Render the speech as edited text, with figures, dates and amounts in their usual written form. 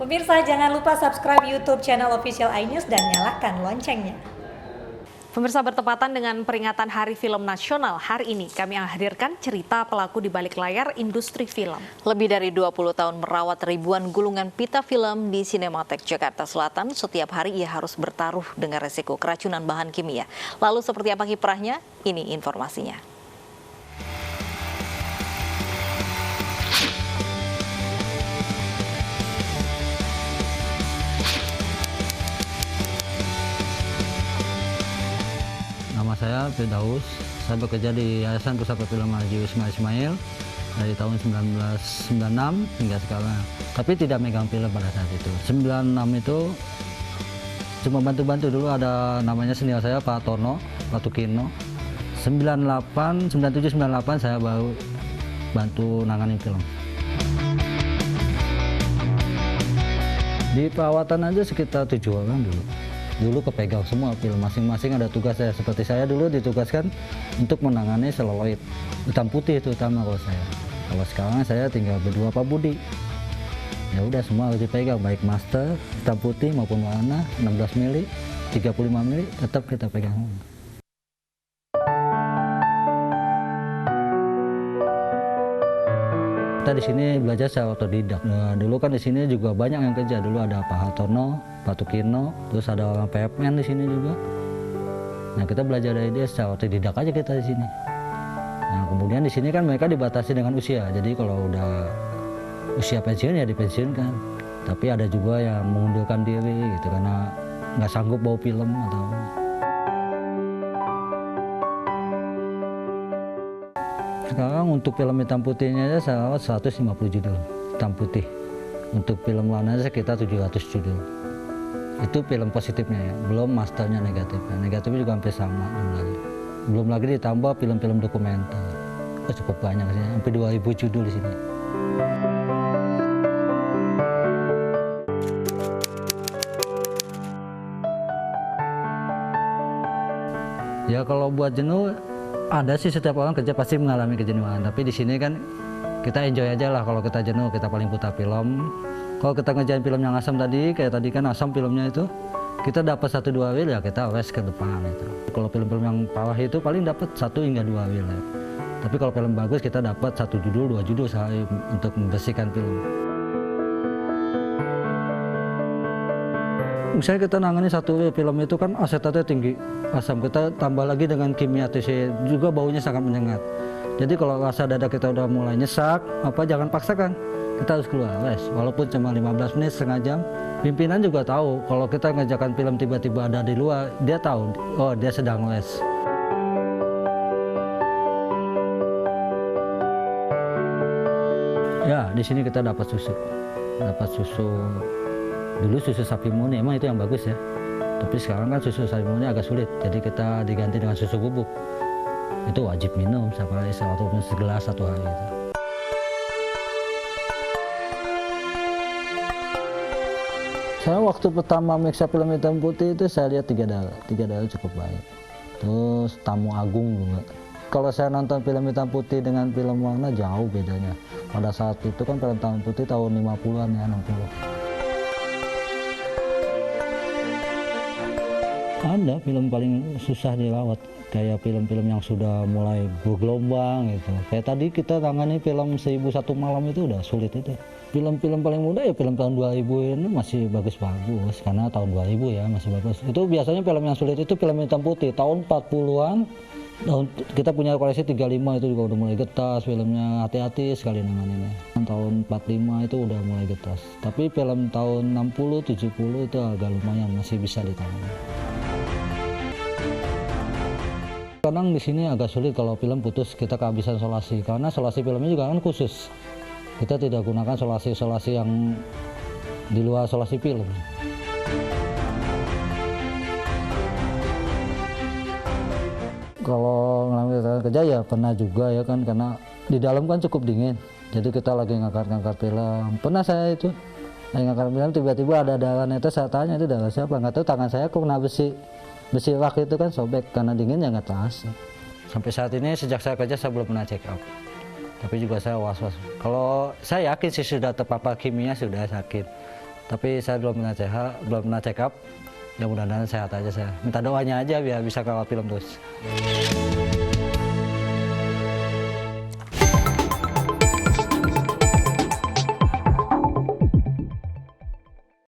Pemirsa, jangan lupa subscribe YouTube channel Official iNews dan nyalakan loncengnya. Pemirsa, bertepatan dengan peringatan Hari Film Nasional, hari ini kami hadirkan cerita pelaku di balik layar industri film. Lebih dari 20 tahun merawat ribuan gulungan pita film di Cinematheque Jakarta Selatan, setiap hari ia harus bertaruh dengan resiko keracunan bahan kimia. Lalu seperti apa kiprahnya? Ini informasinya. Nama saya Firdaus, saya bekerja di Yayasan Pusaka Film Haji Ismail dari tahun 1996 hingga sekarang. Tapi tidak megang film pada saat itu. 96 itu cuma bantu-bantu dulu, ada namanya senior saya Pak Tono, Pak Tukino. 97, 98 saya baru bantu nangani film. Di perawatan aja sekitar 7 orang dulu. Dulu kepegang semua film, masing-masing ada tugasnya. Seperti saya dulu ditugaskan untuk menangani seluloid hitam putih, itu utama kalau saya. Kalau sekarang saya tinggal berdua Pak Budi. Ya udah, semua harus dipegang, baik master hitam putih maupun warna 16 mili, 35 mili tetap kita pegang. Kita di sini belajar secara otodidak. Nah, dulu kan di sini juga banyak yang kerja. Dulu ada Pak Hartono, Pak Tukino, terus ada orang PFN di sini juga. Nah, kita belajar dari dia secara otodidak aja kita di sini. Nah, kemudian di sini kan mereka dibatasi dengan usia. Jadi kalau udah usia pensiun ya dipensiunkan. Tapi ada juga yang mengundurkan diri gitu karena nggak sanggup bawa film atau. Sekarang untuk film hitam putihnya aja saya rawat 150 judul hitam putih. Untuk film warnanya sekitar 700 judul. Itu film positifnya ya, belum masternya negatifnya. Negatifnya juga hampir sama jumlahnya. Belum lagi ditambah film-film dokumenter. Oh, cukup banyak sih, hampir 2000 judul di sini. Ya kalau buat jenuh, ada sih, setiap orang kerja pasti mengalami kejenuhan. Tapi di sini kan kita enjoy aja lah. Kalau kita jenuh, kita paling putar film. Kalau kita ngerjain film yang asam tadi, kayak tadi kan asam filmnya itu, kita dapat 1-2 reel ya kita wes ke depan itu. Kalau film-film yang parah itu paling dapat 1 hingga 2 reel ya. Tapi kalau film bagus kita dapat 1 judul, 2 judul sehari untuk membersihkan film. Misalnya kita nangani 1 film itu kan asetatnya tinggi, asam, kita tambah lagi dengan kimia TC, juga baunya sangat menyengat. Jadi kalau rasa dada kita udah mulai nyesak, jangan paksakan, kita harus keluar wes, walaupun cuma 15 menit, setengah jam. Pimpinan juga tahu kalau kita ngerjakan film tiba-tiba ada di luar, dia tahu, oh dia sedang les. Ya di sini kita dapat susu. Dulu susu sapi murni, emang itu yang bagus ya. Tapi sekarang kan susu sapi murni agak sulit, jadi kita diganti dengan susu bubuk. Itu wajib minum setiap hari, ataupun segelas 1 hari itu. Saya waktu pertama meriksa film hitam putih itu saya lihat 3 darah. 3 darah cukup baik. Terus Tamu Agung juga. Kalau saya nonton film hitam putih dengan film warna jauh bedanya. Pada saat itu kan film hitam putih tahun 50-an ya, 60. Ada film paling susah dirawat, kayak film-film yang sudah mulai bergelombang gitu. Kayak tadi kita tangani film 1001 Malam itu udah sulit itu. Film-film paling mudah ya film tahun 2000 ini masih bagus-bagus, karena tahun 2000 ya masih bagus. Itu biasanya film yang sulit itu film hitam putih, tahun 40-an. Kita punya koleksi 35 itu juga udah mulai getas filmnya, hati-hati sekali nanganinnya. Tahun 45 itu udah mulai getas. Tapi film tahun 60, 70 itu agak lumayan, masih bisa ditangani. Kadang di sini agak sulit kalau film putus, kita kehabisan solasi karena solasi filmnya juga kan khusus. Kita tidak gunakan solasi-solasi yang di luar solasi film. Kalau ngelamar kerja ya pernah juga ya kan, karena di dalam kan cukup dingin. Jadi kita lagi ngangkat-ngangkat film. Pernah saya itu lagi ngangkat film, tiba-tiba ada darah netes, saya tanya itu darah siapa? Nggak tahu, tangan saya kok kena besi rak itu kan sobek, karena dingin ya nggak terasa. Sampai saat ini sejak saya kerja saya belum pernah check up. Tapi juga saya was-was. Kalau saya yakin sih sudah terpapar kimia, sudah sakit. Tapi saya belum pernah check up. Ya mudah-mudahan sehat aja saya. Minta doanya aja biar bisa kawal film terus.